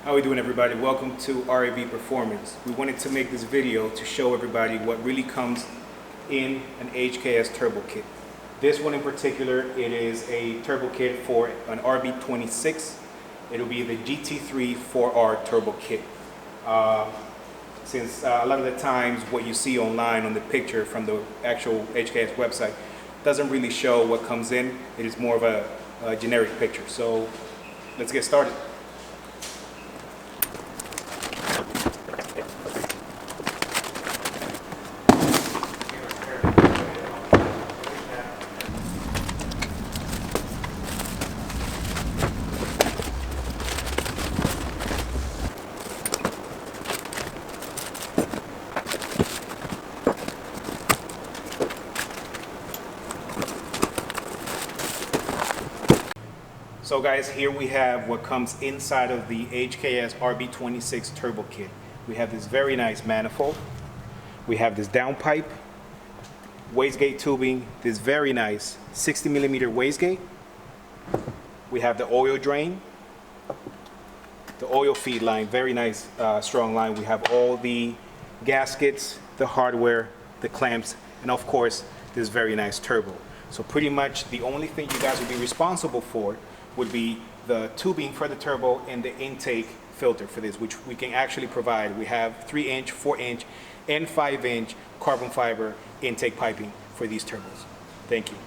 How are we doing, everybody? Welcome to RB Performance. We wanted to make this video to show everybody what really comes in an HKS turbo kit. This one in particular, it is a turbo kit for an RB26. It'll be the GT3 4R turbo kit. Since a lot of the times what you see online on the picture from the actual HKS website doesn't really show what comes in, it is more of a generic picture. So let's get started. So guys, here we have what comes inside of the HKS RB26 turbo kit. We have this very nice manifold. We have this downpipe, wastegate tubing, this very nice 60mm wastegate. We have the oil drain, the oil feed line, very nice strong line. We have all the gaskets, the hardware, the clamps, and of course, this very nice turbo. So pretty much the only thing you guys will be responsible for would be the tubing for the turbo and the intake filter for this, which we can actually provide. We have 3-inch, 4-inch, and 5-inch carbon fiber intake piping for these turbos. Thank you.